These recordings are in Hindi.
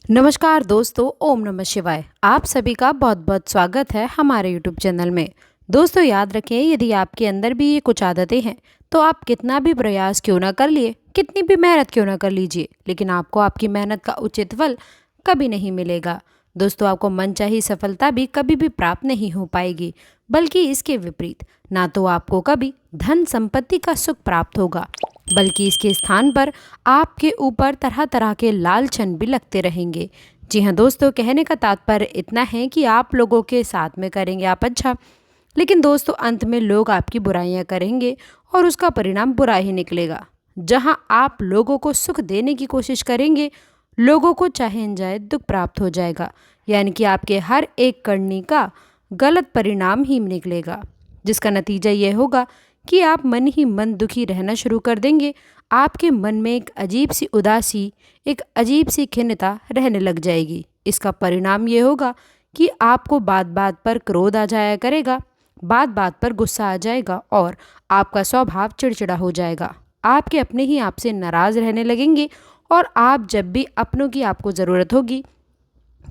नमस्कार दोस्तों, ओम नमः शिवाय। आप सभी का बहुत बहुत स्वागत है हमारे यूट्यूब चैनल में। दोस्तों याद रखें, यदि आपके अंदर भी ये कुछ आदतें हैं तो आप कितना भी प्रयास क्यों ना कर लिए, कितनी भी मेहनत क्यों ना कर लीजिए, लेकिन आपको आपकी मेहनत का उचित फल कभी नहीं मिलेगा। दोस्तों आपको मनचाही सफलता भी कभी भी प्राप्त नहीं हो पाएगी, बल्कि इसके विपरीत ना तो आपको कभी धन संपत्ति का सुख प्राप्त होगा, बल्कि इसके स्थान पर आपके ऊपर तरह तरह के लालचन भी लगते रहेंगे। जी हाँ दोस्तों, कहने का तात्पर्य इतना है कि आप लोगों के साथ में करेंगे आप अच्छा, लेकिन दोस्तों अंत में लोग आपकी बुराइयां करेंगे और उसका परिणाम बुरा ही निकलेगा। जहां आप लोगों को सुख देने की कोशिश करेंगे, लोगों को चाहे अनजाए दुख प्राप्त हो जाएगा, यानी कि आपके हर एक करनी का गलत परिणाम ही निकलेगा, जिसका नतीजा यह होगा कि आप मन ही मन दुखी रहना शुरू कर देंगे। आपके मन में एक अजीब सी उदासी, एक अजीब सी खिन्नता रहने लग जाएगी। इसका परिणाम ये होगा कि आपको बात बात पर क्रोध आ जाया करेगा, बात बात पर गुस्सा आ जाएगा और आपका स्वभाव चिड़चिड़ा हो जाएगा। आपके अपने ही आपसे नाराज़ रहने लगेंगे और आप जब भी अपनों की आपको ज़रूरत होगी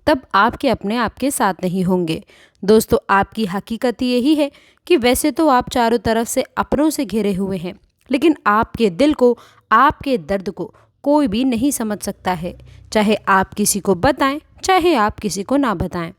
तब आपके अपने आपके साथ नहीं होंगे। दोस्तों आपकी हकीकत यही है कि वैसे तो आप चारों तरफ से अपनों से घिरे हुए हैं, लेकिन आपके दिल को, आपके दर्द को कोई भी नहीं समझ सकता है। चाहे आप किसी को बताएं, चाहे आप किसी को ना बताएं,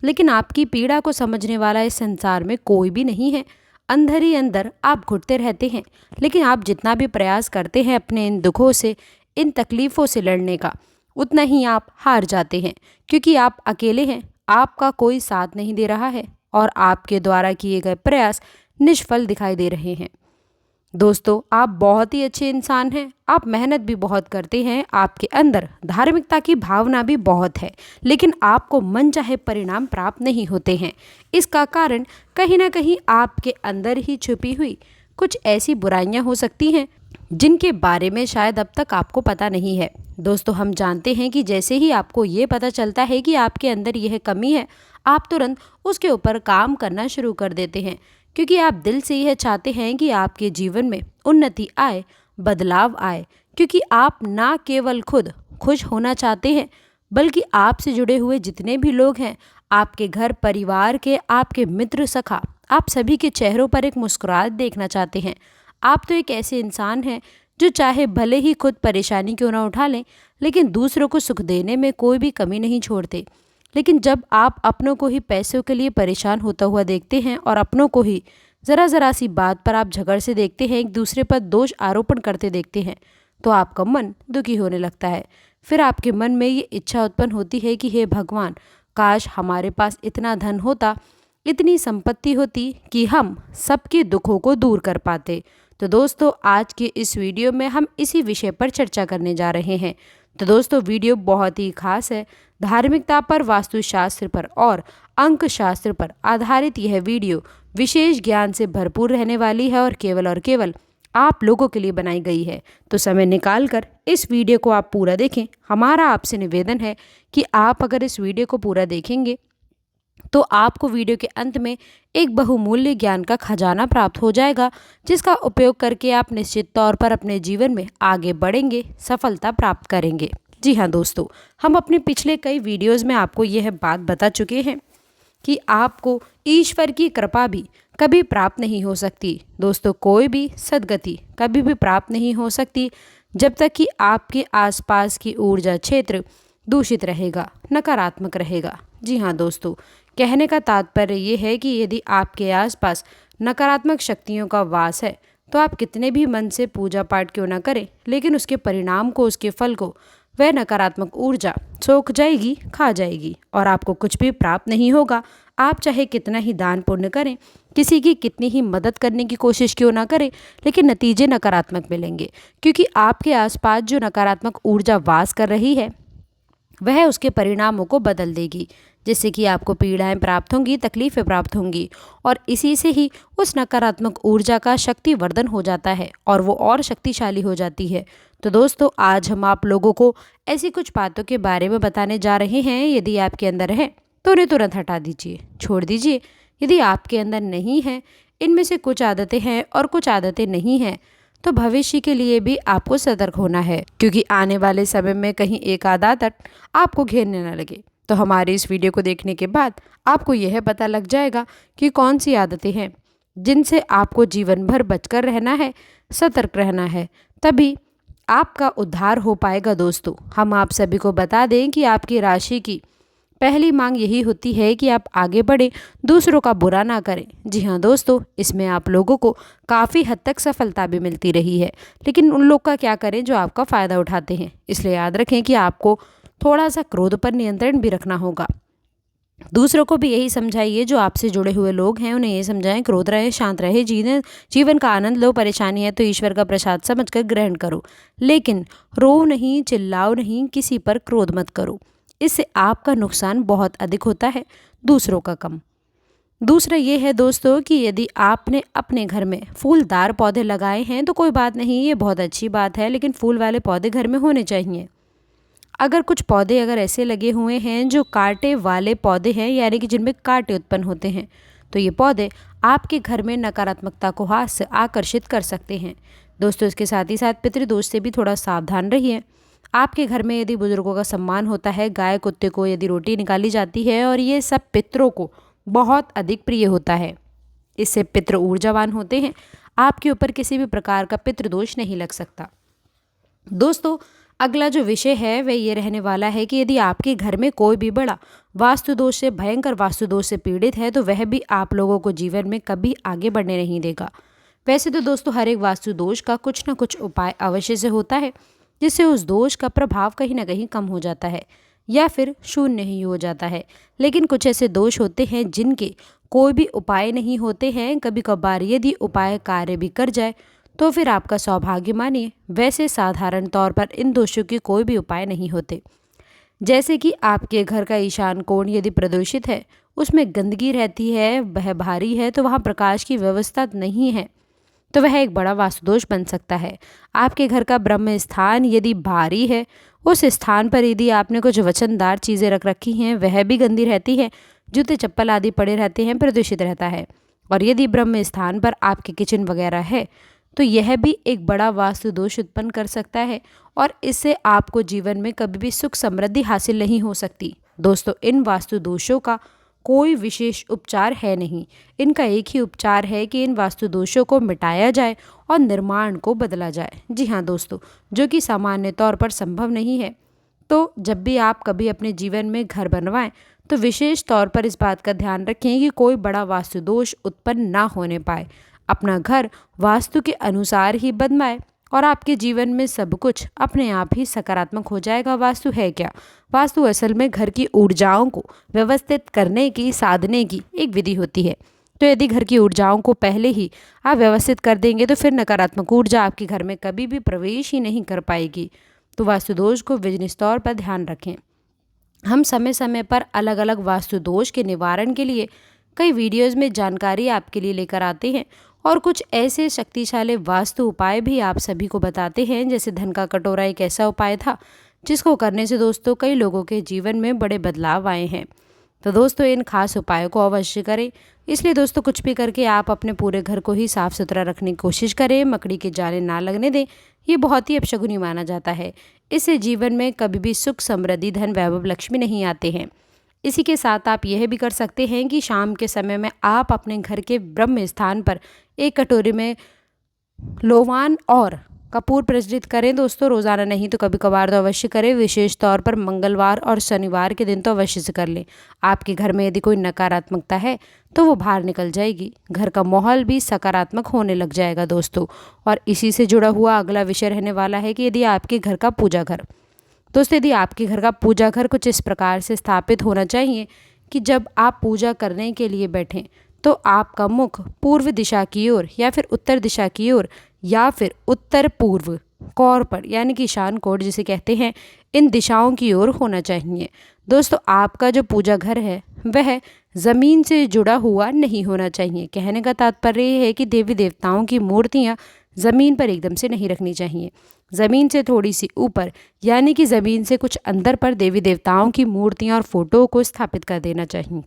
लेकिन आपकी पीड़ा को समझने वाला इस संसार में कोई भी नहीं है। अंदर ही अंदर आप घुटते रहते हैं, लेकिन आप जितना भी प्रयास करते हैं अपने इन दुखों से, इन तकलीफ़ों से लड़ने का, उतना ही आप हार जाते हैं, क्योंकि आप अकेले हैं, आपका कोई साथ नहीं दे रहा है और आपके द्वारा किए गए प्रयास निष्फल दिखाई दे रहे हैं। दोस्तों आप बहुत ही अच्छे इंसान हैं, आप मेहनत भी बहुत करते हैं, आपके अंदर धार्मिकता की भावना भी बहुत है, लेकिन आपको मनचाहे परिणाम प्राप्त नहीं होते हैं। इसका कारण कहीं ना कहीं आपके अंदर ही छुपी हुई कुछ ऐसी बुराइयां हो सकती हैं जिनके बारे में शायद अब तक आपको पता नहीं है। दोस्तों हम जानते हैं कि जैसे ही आपको ये पता चलता है कि आपके अंदर यह कमी है, आप तुरंत उसके ऊपर काम करना शुरू कर देते हैं, क्योंकि आप दिल से यह चाहते हैं कि आपके जीवन में उन्नति आए, बदलाव आए, क्योंकि आप ना केवल खुद खुश होना चाहते हैं, बल्कि आपसे जुड़े हुए जितने भी लोग हैं, आपके घर परिवार के, आपके मित्र सखा, आप सभी के चेहरों पर एक मुस्कुराहट देखना चाहते हैं। आप तो एक ऐसे इंसान हैं जो चाहे भले ही खुद परेशानी क्यों ना उठा लें, लेकिन दूसरों को सुख देने में कोई भी कमी नहीं छोड़ते। लेकिन जब आप अपनों को ही पैसों के लिए परेशान होता हुआ देखते हैं और अपनों को ही ज़रा ज़रा सी बात पर आप झगड़ से देखते हैं, एक दूसरे पर दोष आरोपण करते देखते हैं, तो आपका मन दुखी होने लगता है। फिर आपके मन में ये इच्छा उत्पन्न होती है कि हे भगवान, काश हमारे पास इतना धन होता, इतनी संपत्ति होती कि हम सबके दुखों को दूर कर पाते। तो दोस्तों आज के इस वीडियो में हम इसी विषय पर चर्चा करने जा रहे हैं। तो दोस्तों वीडियो बहुत ही खास है, धार्मिकता पर, वास्तुशास्त्र पर और अंक शास्त्र पर आधारित यह वीडियो विशेष ज्ञान से भरपूर रहने वाली है और केवल आप लोगों के लिए बनाई गई है। तो समय निकाल कर इस वीडियो को आप पूरा देखें। हमारा आपसे निवेदन है कि आप अगर इस वीडियो को पूरा देखेंगे तो आपको वीडियो के अंत में एक बहुमूल्य ज्ञान का खजाना प्राप्त हो जाएगा, जिसका उपयोग करके आप निश्चित तौर पर अपने जीवन में आगे बढ़ेंगे, सफलता प्राप्त करेंगे। जी हाँ दोस्तों, हम अपने पिछले कई वीडियोज़ में आपको यह बात बता चुके हैं कि आपको ईश्वर की कृपा भी कभी प्राप्त नहीं हो सकती। दोस्तों कोई भी सद्गति कभी भी प्राप्त नहीं हो सकती जब तक कि आपके आसपास की ऊर्जा क्षेत्र दूषित रहेगा, नकारात्मक रहेगा। जी हाँ दोस्तों, कहने का तात्पर्य ये है कि यदि आपके आसपास नकारात्मक शक्तियों का वास है तो आप कितने भी मन से पूजा पाठ क्यों ना करें, लेकिन उसके परिणाम को, उसके फल को वह नकारात्मक ऊर्जा सोख जाएगी, खा जाएगी और आपको कुछ भी प्राप्त नहीं होगा। आप चाहे कितना ही दान पुण्य करें, किसी की कितनी ही मदद करने की कोशिश क्यों ना करें, लेकिन नतीजे नकारात्मक मिलेंगे, क्योंकि आपके आसपास जो नकारात्मक ऊर्जा वास कर रही है वह उसके परिणामों को बदल देगी, जिससे कि आपको पीड़ाएं प्राप्त होंगी, तकलीफ़ें प्राप्त होंगी और इसी से ही उस नकारात्मक ऊर्जा का शक्तिवर्धन हो जाता है और वो और शक्तिशाली हो जाती है। तो दोस्तों आज हम आप लोगों को ऐसी कुछ बातों के बारे में बताने जा रहे हैं। यदि आपके अंदर है तो उन्हें तुरंत हटा दीजिए, छोड़ दीजिए। यदि आपके अंदर नहीं है, इनमें से कुछ आदतें हैं और कुछ आदतें नहीं हैं, तो भविष्य के लिए भी आपको सतर्क होना है, क्योंकि आने वाले समय में कहीं एक आध आदत आपको घेरने न लगे। तो हमारी इस वीडियो को देखने के बाद आपको यह पता लग जाएगा कि कौन सी आदतें हैं जिनसे आपको जीवन भर बचकर रहना है, सतर्क रहना है, तभी आपका उद्धार हो पाएगा। दोस्तों, हम आप सभी को बता दें कि आपकी राशि की पहली मांग यही होती है कि आप आगे बढ़ें, दूसरों का बुरा ना करें। जी हाँ दोस्तों, इसमें आप लोगों को काफ़ी हद तक सफलता भी मिलती रही है, लेकिन उन लोग का क्या करें जो आपका फ़ायदा उठाते हैं। इसलिए याद रखें कि आपको थोड़ा सा क्रोध पर नियंत्रण भी रखना होगा। दूसरों को भी यही समझाइए, जो आपसे जुड़े हुए लोग हैं उन्हें ये समझाएं, क्रोध रहे, शांत रहे, जीवन का आनंद लो, परेशानी है तो ईश्वर का प्रसाद समझकर ग्रहण करो, लेकिन रो नहीं, चिल्लाओ नहीं, किसी पर क्रोध मत करो। इससे आपका नुकसान बहुत अधिक होता है, दूसरों का कम। दूसरा ये है दोस्तों कि यदि आपने अपने घर में फूलदार पौधे लगाए हैं तो कोई बात नहीं, ये बहुत अच्छी बात है, लेकिन फूल वाले पौधे घर में होने चाहिए। अगर कुछ पौधे अगर ऐसे लगे हुए हैं जो कांटे वाले पौधे हैं, यानी कि जिनमें कांटे उत्पन्न होते हैं, तो ये पौधे आपके घर में नकारात्मकता को हाथ से आकर्षित कर सकते हैं। दोस्तों, इसके साथ ही साथ पितृदोष से भी थोड़ा सावधान रहिए। आपके घर में यदि बुजुर्गों का सम्मान होता है, गाय कुत्ते को यदि रोटी निकाली जाती है, और ये सब पितरों को बहुत अधिक प्रिय होता है, इससे पितृ ऊर्जावान होते हैं, आपके ऊपर किसी भी प्रकार का पितृदोष नहीं लग सकता। दोस्तों, अगला जो विषय है वह ये रहने वाला है कि यदि आपके घर में कोई भी बड़ा वास्तु दोष से, भयंकर वास्तु दोष से पीड़ित है, तो वह भी आप लोगों को जीवन में कभी आगे बढ़ने नहीं देगा। वैसे तो दोस्तों, हर एक वास्तु दोष का कुछ ना कुछ उपाय अवश्य से होता है, जिससे उस दोष का प्रभाव कहीं ना कहीं कम हो जाता है या फिर शून्य ही हो जाता है। लेकिन कुछ ऐसे दोष होते हैं जिनके कोई भी उपाय नहीं होते हैं। कभी कभार यदि उपाय कार्य भी कर जाए तो फिर आपका सौभाग्य मानिए। वैसे साधारण तौर पर इन दोषों के कोई भी उपाय नहीं होते। जैसे कि आपके घर का ईशान कोण यदि प्रदूषित है, उसमें गंदगी रहती है, वह भारी है, तो वहाँ प्रकाश की व्यवस्था नहीं है, तो वह एक बड़ा वास्तुदोष बन सकता है। आपके घर का ब्रह्म स्थान यदि भारी है, उस स्थान पर यदि आपने कुछ वचनदार चीज़ें रख रखी हैं, वह भी गंदी रहती है, जूते चप्पल आदि पड़े रहते हैं, प्रदूषित रहता है। और यदि ब्रह्म स्थान पर आपके किचन वगैरह है, तो यह भी एक बड़ा वास्तु दोष उत्पन्न कर सकता है, और इससे आपको जीवन में कभी भी सुख समृद्धि हासिल नहीं हो सकती। दोस्तों, इन वास्तु दोषों का कोई विशेष उपचार है नहीं। इनका एक ही उपचार है कि इन वास्तु दोषों को मिटाया जाए और निर्माण को बदला जाए। जी हाँ दोस्तों, जो कि सामान्य तौर पर संभव नहीं है। तो जब भी आप कभी अपने जीवन में घर बनवाएं, तो विशेष तौर पर इस बात का ध्यान रखें कि कोई बड़ा वास्तु दोष उत्पन्न ना होने पाए। अपना घर वास्तु के अनुसार ही बनवाएं और आपके जीवन में सब कुछ अपने आप ही सकारात्मक हो जाएगा। वास्तु है क्या? वास्तु असल में घर की ऊर्जाओं को व्यवस्थित करने की, साधने की एक विधि होती है। तो यदि घर की ऊर्जाओं को पहले ही आप व्यवस्थित कर देंगे, तो फिर नकारात्मक ऊर्जा आपके घर में कभी भी प्रवेश ही नहीं कर पाएगी। तो वास्तु दोष को बिजनेस तौर पर ध्यान रखें। हम समय समय पर अलग अलग वास्तु दोष के निवारण के लिए कई वीडियोज़ में जानकारी आपके लिए लेकर आते हैं, और कुछ ऐसे शक्तिशाली वास्तु उपाय भी आप सभी को बताते हैं। जैसे धन का कटोरा एक ऐसा उपाय था जिसको करने से दोस्तों कई लोगों के जीवन में बड़े बदलाव आए हैं। तो दोस्तों, इन खास उपायों को अवश्य करें। इसलिए दोस्तों, कुछ भी करके आप अपने पूरे घर को ही साफ सुथरा रखने की कोशिश करें। मकड़ी के जाले ना लगने दें, ये बहुत ही अपशगुनी माना जाता है। इससे जीवन में कभी भी सुख समृद्धि, धन वैभव, लक्ष्मी नहीं आते हैं। इसी के साथ आप यह भी कर सकते हैं कि शाम के समय में आप अपने घर के ब्रह्म स्थान पर एक कटोरी में लोवान और कपूर प्रज्वलित करें। दोस्तों, रोज़ाना नहीं तो कभी कभार तो अवश्य करें। विशेष तौर पर मंगलवार और शनिवार के दिन तो अवश्य से कर लें। आपके घर में यदि कोई नकारात्मकता है तो वो बाहर निकल जाएगी, घर का माहौल भी सकारात्मक होने लग जाएगा दोस्तों। और इसी से जुड़ा हुआ अगला विषय रहने वाला है कि यदि आपके घर का पूजा घर, दोस्तों यदि आपके घर का पूजा घर कुछ इस प्रकार से स्थापित होना चाहिए कि जब आप पूजा करने के लिए बैठें तो आपका मुख पूर्व दिशा की ओर या फिर उत्तर दिशा की ओर या फिर उत्तर पूर्व कौर पर, यानी कि ईशान कोण जिसे कहते हैं, इन दिशाओं की ओर होना चाहिए। दोस्तों, आपका जो पूजा घर है वह ज़मीन से जुड़ा हुआ नहीं होना चाहिए। कहने का तात्पर्य ये है कि देवी देवताओं की मूर्तियाँ ज़मीन पर एकदम से नहीं रखनी चाहिए। ज़मीन से थोड़ी सी ऊपर, यानी कि ज़मीन से कुछ अंदर पर देवी देवताओं की मूर्तियाँ और फोटो को स्थापित कर देना चाहिए।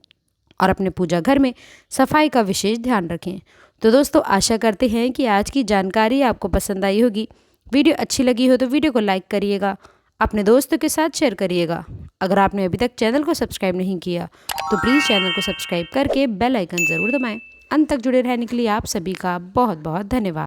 और अपने पूजा घर में सफाई का विशेष ध्यान रखें। तो दोस्तों आशा करते हैं कि आज की जानकारी आपको पसंद आई होगी। वीडियो अच्छी लगी हो तो वीडियो को लाइक करिएगा, अपने दोस्तों के साथ शेयर करिएगा। अगर आपने अभी तक चैनल को सब्सक्राइब नहीं किया तो प्लीज़ चैनल को सब्सक्राइब करके बेल आइकन ज़रूर दबाएं। अंत तक जुड़े रहने के लिए आप सभी का बहुत बहुत धन्यवाद।